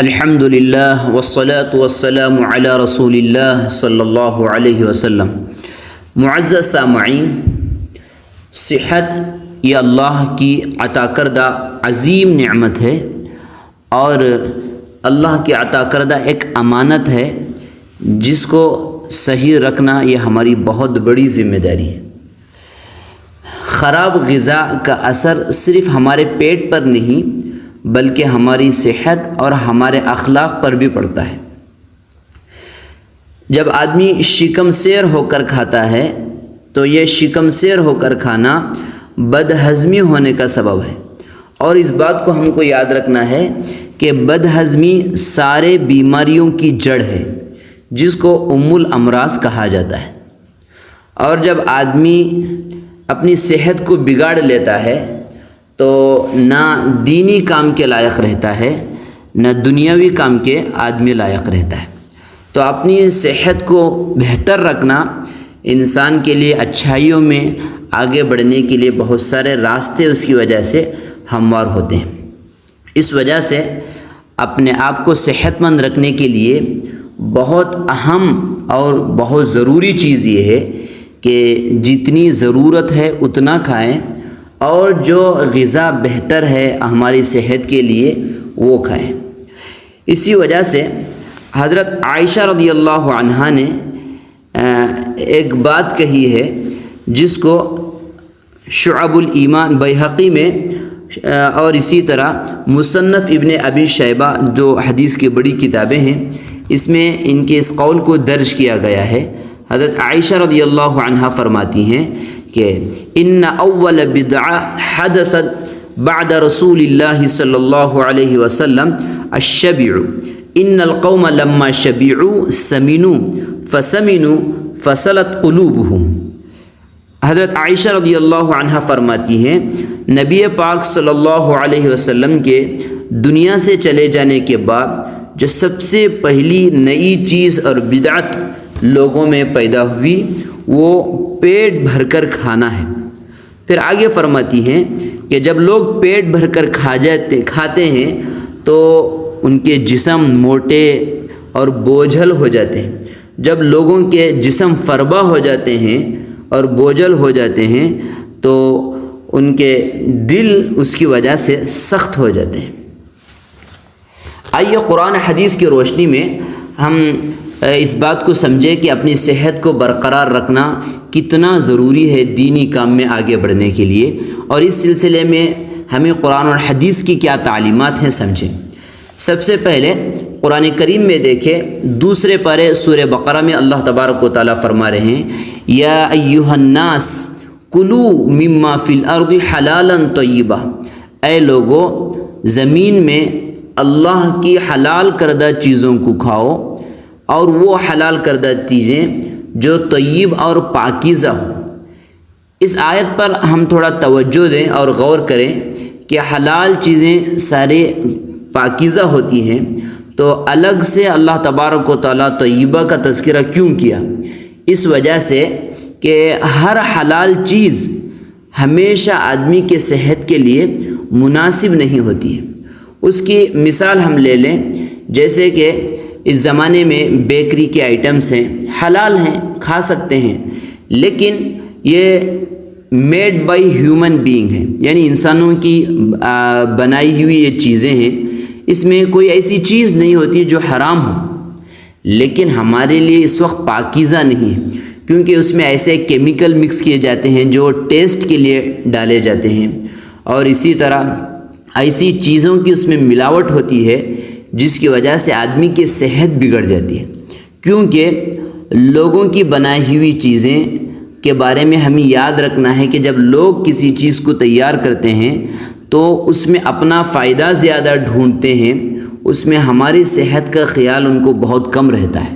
الحمد للہ والصلاة والسلام علی رسول اللہ صلی اللہ علیہ وسلم۔ معزز سامعین، صحت یہ اللہ کی عطا کردہ عظیم نعمت ہے اور اللہ کی عطا کردہ ایک امانت ہے جس کو صحیح رکھنا یہ ہماری بہت بڑی ذمہ داری ہے۔ خراب غذا کا اثر صرف ہمارے پیٹ پر نہیں بلکہ ہماری صحت اور ہمارے اخلاق پر بھی پڑتا ہے۔ جب آدمی شکم سیر ہو کر کھاتا ہے تو یہ شکم سیر ہو کر کھانا بد ہضمی ہونے کا سبب ہے، اور اس بات کو ہم کو یاد رکھنا ہے کہ بد ہضمی سارے بیماریوں کی جڑ ہے جس کو ام الامراض کہا جاتا ہے۔ اور جب آدمی اپنی صحت کو بگاڑ لیتا ہے تو نہ دینی کام کے لائق رہتا ہے نہ دنیاوی کام کے آدمی لائق رہتا ہے۔ تو اپنی صحت کو بہتر رکھنا انسان کے لیے اچھائیوں میں آگے بڑھنے کے لیے بہت سارے راستے اس کی وجہ سے ہموار ہوتے ہیں۔ اس وجہ سے اپنے آپ کو صحت مند رکھنے کے لیے بہت اہم اور بہت ضروری چیز یہ ہے کہ جتنی ضرورت ہے اتنا کھائیں، اور جو غذا بہتر ہے ہماری صحت کے لیے وہ کھائیں۔ اسی وجہ سے حضرت عائشہ رضی اللہ عنہا نے ایک بات کہی ہے جس کو شعب الایمان بیہقی میں اور اسی طرح مصنف ابن ابی شیبہ جو حدیث کی بڑی کتابیں ہیں اس میں ان کے اس قول کو درج کیا گیا ہے۔ حضرت عائشہ رضی اللہ عنہا فرماتی ہیں کہ ان اول بدعہ حدثت بعد رسول اللہ صلی اللہ علیہ وسلم الشبع ان القوم لما شبعوا سمنوا فسمنوا فسلت قلوبهم۔ حضرت عائشہ رضی اللہ عنہا فرماتی ہیں نبی پاک صلی اللہ علیہ وسلم کے دنیا سے چلے جانے کے بعد جو سب سے پہلی نئی چیز اور بدعت لوگوں میں پیدا ہوئی وہ پیٹ بھر کر کھانا ہے۔ پھر آگے فرماتی ہیں کہ جب لوگ پیٹ بھر کر کھاتے ہیں تو ان کے جسم موٹے اور بوجھل ہو جاتے ہیں۔ جب لوگوں کے جسم فربا ہو جاتے ہیں اور بوجھل ہو جاتے ہیں تو ان کے دل اس کی وجہ سے سخت ہو جاتے ہیں۔ آئیے قرآن حدیث کی روشنی میں ہم اس بات کو سمجھے کہ اپنی صحت کو برقرار رکھنا کتنا ضروری ہے دینی کام میں آگے بڑھنے کے لیے، اور اس سلسلے میں ہمیں قرآن اور حدیث کی کیا تعلیمات ہیں سمجھیں۔ سب سے پہلے قرآن کریم میں دیکھیں دوسرے پارے سورہ بقرہ میں اللہ تبارک و تعالیٰ فرما رہے ہیں یا ایھا الناس کلوا مما فی الارض حلالا طیبا، اے لوگو زمین میں اللہ کی حلال کردہ چیزوں کو کھاؤ، اور وہ حلال کردہ چیزیں جو طیب اور پاکیزہ ہوں۔ اس آیت پر ہم تھوڑا توجہ دیں اور غور کریں کہ حلال چیزیں سارے پاکیزہ ہوتی ہیں تو الگ سے اللہ تبارک و تعالیٰ طیبہ کا تذکرہ کیوں کیا؟ اس وجہ سے کہ ہر حلال چیز ہمیشہ آدمی کے صحت کے لیے مناسب نہیں ہوتی ہے۔ اس کی مثال ہم لے لیں، جیسے کہ اس زمانے میں بیکری کے آئٹمس ہیں، حلال ہیں، کھا سکتے ہیں، لیکن یہ میڈ بائی ہیومن بینگ ہیں، یعنی انسانوں کی بنائی ہوئی یہ چیزیں ہیں، اس میں کوئی ایسی چیز نہیں ہوتی جو حرام ہو، لیکن ہمارے لیے اس وقت پاکیزہ نہیں ہے کیونکہ اس میں ایسے کیمیکل مکس کیے جاتے ہیں جو ٹیسٹ کے لیے ڈالے جاتے ہیں، اور اسی طرح ایسی چیزوں کی اس میں ملاوٹ ہوتی ہے جس کی وجہ سے آدمی کی صحت بگڑ جاتی ہے۔ کیونکہ لوگوں کی بنائی ہوئی چیزیں کے بارے میں ہمیں یاد رکھنا ہے کہ جب لوگ کسی چیز کو تیار کرتے ہیں تو اس میں اپنا فائدہ زیادہ ڈھونڈتے ہیں، اس میں ہماری صحت کا خیال ان کو بہت کم رہتا ہے۔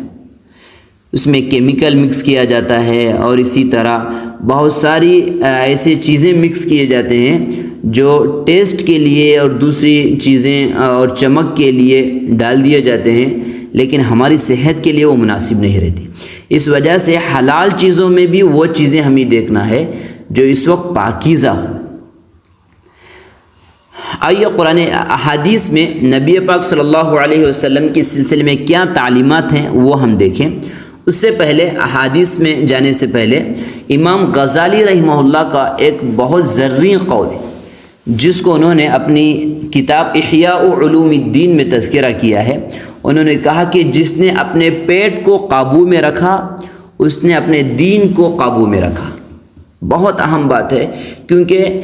اس میں کیمیکل مکس کیا جاتا ہے اور اسی طرح بہت ساری ایسی چیزیں مکس کیے جاتے ہیں جو ٹیسٹ کے لیے اور دوسری چیزیں اور چمک کے لیے ڈال دیے جاتے ہیں، لیکن ہماری صحت کے لیے وہ مناسب نہیں رہتی۔ اس وجہ سے حلال چیزوں میں بھی وہ چیزیں ہمیں دیکھنا ہے جو اس وقت پاکیزہ ہوں۔ آئیے قرآن احادیث میں نبی پاک صلی اللہ علیہ وسلم کے سلسلے میں کیا تعلیمات ہیں وہ ہم دیکھیں۔ اس سے پہلے احادیث میں جانے سے پہلے امام غزالی رحمہ اللہ کا ایک بہت زرعی قول ہے جس کو انہوں نے اپنی کتاب احیاء علوم الدین میں تذکرہ کیا ہے۔ انہوں نے کہا کہ جس نے اپنے پیٹ کو قابو میں رکھا اس نے اپنے دین کو قابو میں رکھا۔ بہت اہم بات ہے، کیونکہ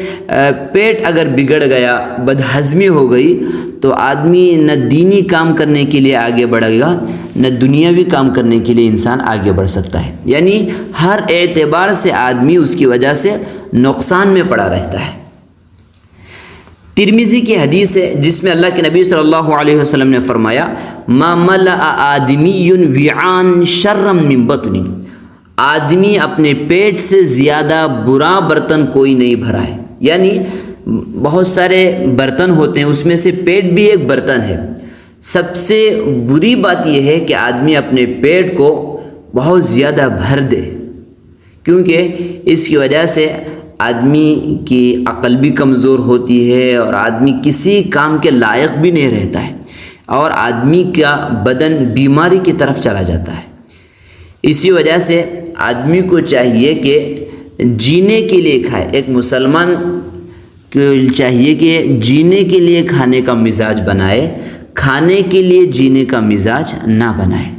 پیٹ اگر بگڑ گیا، بدہضمی ہو گئی، تو آدمی نہ دینی کام کرنے کے لیے آگے بڑھے گا، نہ دنیاوی کام کرنے کے لیے انسان آگے بڑھ سکتا ہے۔ یعنی ہر اعتبار سے آدمی اس کی وجہ سے نقصان میں پڑا رہتا ہے۔ ترمذی کی حدیث ہے جس میں اللہ کے نبی صلی اللہ علیہ وسلم نے فرمایا، ما ملأ آدمی وعاً شرا من بطن، آدمی اپنے پیٹ سے زیادہ برا برتن کوئی نہیں بھرا ہے۔ یعنی بہت سارے برتن ہوتے ہیں، اس میں سے پیٹ بھی ایک برتن ہے۔ سب سے بری بات یہ ہے کہ آدمی اپنے پیٹ کو بہت زیادہ بھر دے، کیونکہ اس کی وجہ سے آدمی کی عقل بھی کمزور ہوتی ہے اور آدمی کسی کام کے لائق بھی نہیں رہتا ہے، اور آدمی کا بدن بیماری کی طرف چلا جاتا ہے۔ اسی وجہ سے آدمی کو چاہیے کہ جینے کے لیے کھائے۔ ایک مسلمان کو چاہیے کہ جینے کے لیے کھانے کا مزاج بنائے، کھانے کے لیے جینے کا مزاج نہ بنائے۔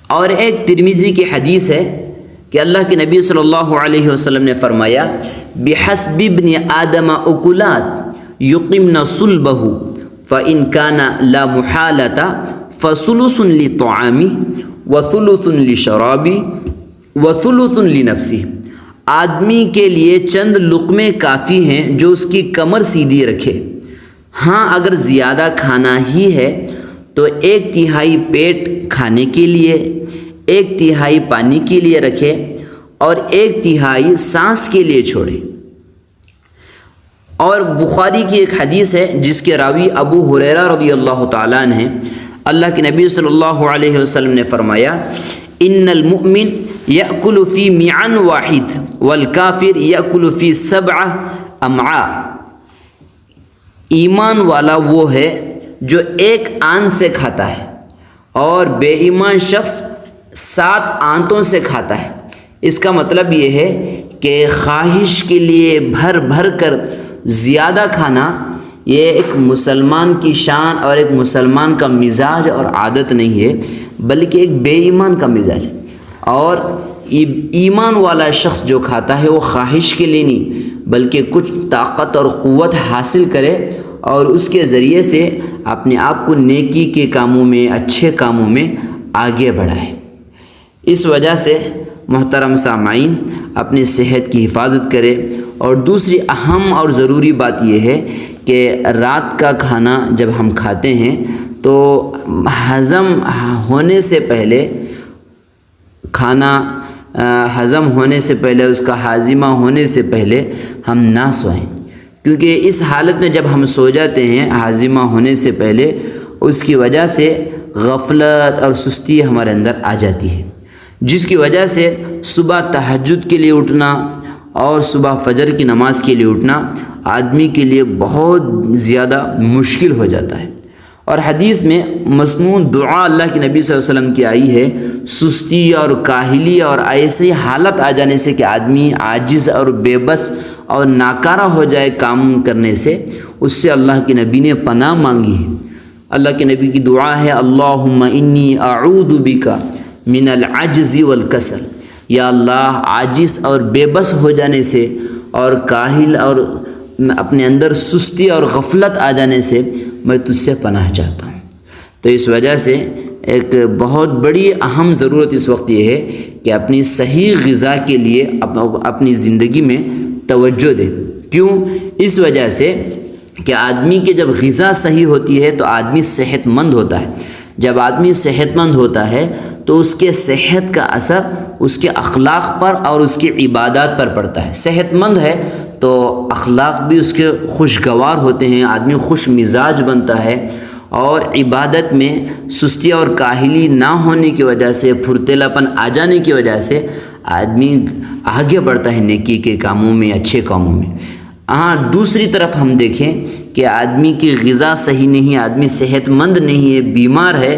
اور ایک ترمذی کی حدیث ہے کہ اللہ کے نبی صلی اللہ علیہ وسلم نے فرمایا، بحسب ابن آدم اکلات یقمن صلبہ فإن کان لا محالۃ فثلث لطعامی وثلث لشرابی وثلث لنفسی۔ آدمی کے لیے چند لقمے کافی ہیں جو اس کی کمر سیدھی رکھے۔ ہاں اگر زیادہ کھانا ہی ہے تو 1/3 پیٹ کھانے کے لیے، 1/3 پانی کے لیے رکھے، اور 1/3 سانس کے لیے چھوڑے۔ اور بخاری کی ایک حدیث ہے جس کے راوی ابو ہریرہ رضی اللہ تعالیٰ عنہ ہیں۔ اللہ کے نبی صلی اللہ علیہ وسلم نے فرمایا، ان المؤمن یأکل فی معن واحد والکافر یأکل فی 7 امعاء۔ ایمان والا وہ ہے جو ایک آنت سے کھاتا ہے، اور بے ایمان شخص 7 آنتوں سے کھاتا ہے۔ اس کا مطلب یہ ہے کہ خواہش کے لیے بھر بھر کر زیادہ کھانا یہ ایک مسلمان کی شان اور ایک مسلمان کا مزاج اور عادت نہیں ہے، بلکہ ایک بے ایمان کا مزاج ہے۔ اور ایمان والا شخص جو کھاتا ہے وہ خواہش کے لیے نہیں، بلکہ کچھ طاقت اور قوت حاصل کرے اور اس کے ذریعے سے اپنے آپ کو نیکی کے کاموں میں، اچھے کاموں میں آگے بڑھائے۔ اس وجہ سے محترم سامعین، اپنی صحت کی حفاظت کرے۔ اور دوسری اہم اور ضروری بات یہ ہے کہ رات کا کھانا جب ہم کھاتے ہیں تو ہضم ہونے سے پہلے، کھانا ہضم ہونے سے پہلے، اس کا ہاضمہ ہونے سے پہلے ہم نہ سوئیں، کیونکہ اس حالت میں جب ہم سو جاتے ہیں ہاضمہ ہونے سے پہلے، اس کی وجہ سے غفلت اور سستی ہمارے اندر آ جاتی ہے، جس کی وجہ سے صبح تہجد کے لیے اٹھنا اور صبح فجر کی نماز کے لیے اٹھنا آدمی کے لیے بہت زیادہ مشکل ہو جاتا ہے۔ اور حدیث میں مسنون دعا اللہ کے نبی صلی اللہ علیہ وسلم کی آئی ہے، سستی اور کاہلی اور ایسی حالت آ جانے سے کہ آدمی عاجز اور بے بس اور ناکارہ ہو جائے کام کرنے سے، اس سے اللہ کے نبی نے پناہ مانگی ہے۔ اللہ کے نبی کی دعا ہے، اللہم انی اعوذ بک من العجز والکسل، یا اللہ عاجز اور بے بس ہو جانے سے اور کاہل اور اپنے اندر سستی اور غفلت آ جانے سے میں تجھ سے پناہ چاہتا ہوں۔ تو اس وجہ سے ایک بہت بڑی اہم ضرورت اس وقت یہ ہے کہ اپنی صحیح غذا کے لیے اپنی زندگی میں توجہ دے۔ کیوں؟ اس وجہ سے کہ آدمی کے جب غذا صحیح ہوتی ہے تو آدمی صحت مند ہوتا ہے۔ جب آدمی صحت مند ہوتا ہے تو اس کے صحت کا اثر اس کے اخلاق پر اور اس کی عبادات پر پڑتا ہے۔ صحت مند ہے تو اخلاق بھی اس کے خوشگوار ہوتے ہیں، آدمی خوش مزاج بنتا ہے، اور عبادت میں سستی اور کاہلی نہ ہونے کی وجہ سے، پھرتیلا پن آ جانے کی وجہ سے آدمی آگے بڑھتا ہے نیکی کے کاموں میں، اچھے کاموں میں۔ ہاں دوسری طرف ہم دیکھیں کہ آدمی کی غذا صحیح نہیں، آدمی صحت مند نہیں ہے، بیمار ہے،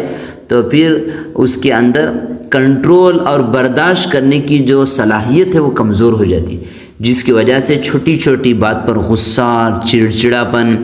تو پھر اس کے اندر کنٹرول اور برداشت کرنے کی جو صلاحیت ہے وہ کمزور ہو جاتی ہے، جس کی وجہ سے چھوٹی چھوٹی بات پر غصہ، چڑچڑاپن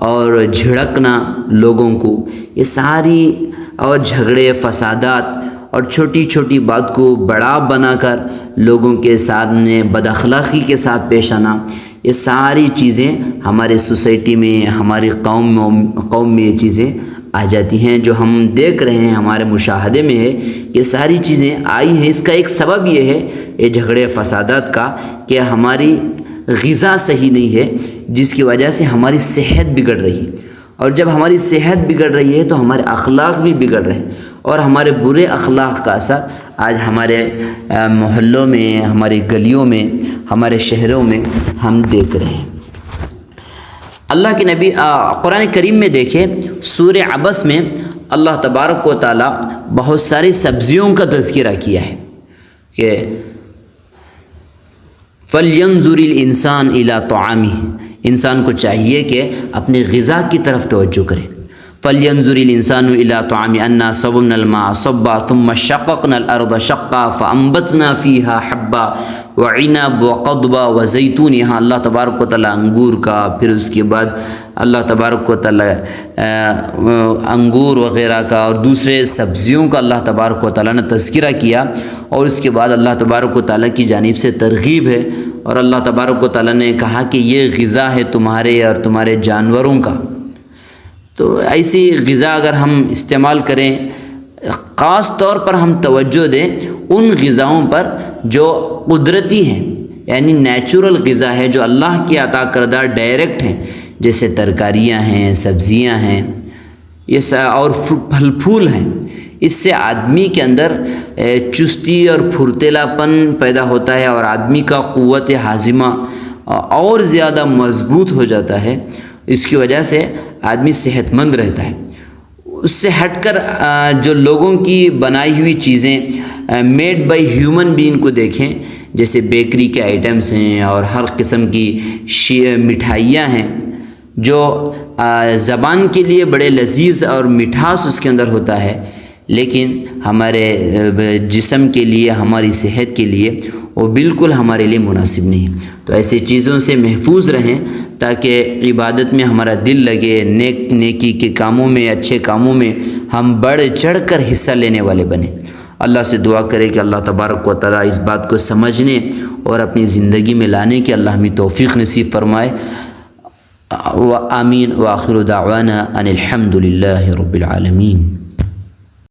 اور جھڑکنا لوگوں کو، یہ ساری اور جھگڑے، فسادات اور چھوٹی چھوٹی بات کو بڑا بنا کر لوگوں کے سامنے بد اخلاقی کے ساتھ پیش آنا، یہ ساری چیزیں ہمارے سوسائٹی میں، ہماری قوم میں یہ چیزیں آ جاتی ہیں، جو ہم دیکھ رہے ہیں، ہمارے مشاہدے میں ہے، یہ ساری چیزیں آئی ہیں۔ اس کا ایک سبب یہ ہے یہ جھگڑے فسادات کا کہ ہماری غذا صحیح نہیں ہے، جس کی وجہ سے ہماری صحت بگڑ رہی ہے، اور جب ہماری صحت بگڑ رہی ہے تو ہمارے اخلاق بھی بگڑ رہے ہیں، اور ہمارے برے اخلاق کا اثر آج ہمارے محلوں میں، ہماری گلیوں میں، ہمارے شہروں میں ہم دیکھ رہے ہیں۔ اللہ کے نبی قرآن کریم میں دیکھیں، سورہ عبس میں اللہ تبارک و تعالی بہت ساری سبزیوں کا تذکرہ کیا ہے کہ فَلْيَنْظُرِ الْإِنسَانُ إِلَىٰ طَعَامِهِ، انسان کو چاہیے کہ اپنی غذا کی طرف توجہ کرے۔ فَلْيَنْظُرِ الْإِنسَانُ إِلَىٰ طَعَامِهِ أَنَّا صَبَبْنَا الْمَاءَ صَبًّا ثُمَّ شَقَقْنَا الْأَرْضَ شَقًّا فَأَنبَتْنَا فِيهَا حَبًّا وَعِنَبًا وَقَضْبًا وَزَيْتُونًا، یہاں اللہ تبارک و تعالیٰ انگور کا، پھر اس کے بعد اللہ تبارک و تعالیٰ انگور وغیرہ کا اور دوسرے سبزیوں کا اللہ تبارک و تعالیٰ نے تذکرہ کیا، اور اس کے بعد اللہ تبارک و تعالیٰ کی جانب سے ترغیب ہے، اور اللہ تبارک و تعالیٰ نے کہا کہ یہ غذا ہے تمہارے اور تمہارے جانوروں کا۔ تو ایسی غذا اگر ہم استعمال کریں، خاص طور پر ہم توجہ دیں ان غذاؤں پر جو قدرتی ہیں، یعنی نیچرل غذا ہے، جو اللہ کی عطا کردہ ڈائریکٹ ہیں، جیسے ترکاریاں ہیں، سبزیاں ہیں، یہ اور پھل پھول ہیں۔ اس سے آدمی کے اندر چستی اور پھرتیلا پن پیدا ہوتا ہے، اور آدمی کا قوت ہاضمہ اور زیادہ مضبوط ہو جاتا ہے، اس کی وجہ سے آدمی صحت مند رہتا ہے۔ اس سے ہٹ کر جو لوگوں کی بنائی ہوئی چیزیں میڈ بائی ہیومن بینگ کو دیکھیں، جیسے بیکری کے آئٹمس ہیں اور ہر قسم کی مٹھائیاں ہیں، جو زبان کے لیے بڑے لذیذ اور مٹھاس اس کے اندر ہوتا ہے، لیکن ہمارے جسم کے لیے، ہماری صحت کے لیے وہ بالکل ہمارے لیے مناسب نہیں۔ تو ایسی چیزوں سے محفوظ رہیں تاکہ عبادت میں ہمارا دل لگے، نیکی کے کاموں میں، اچھے کاموں میں ہم بڑھ چڑھ کر حصہ لینے والے بنیں۔ اللہ سے دعا کرے کہ اللہ تبارک و تعالیٰ اس بات کو سمجھنے اور اپنی زندگی میں لانے کی اللہ ہمیں توفیق نصیب فرمائے۔ آمین۔ وآخر دعوانا ان الحمد للہ رب العالمین۔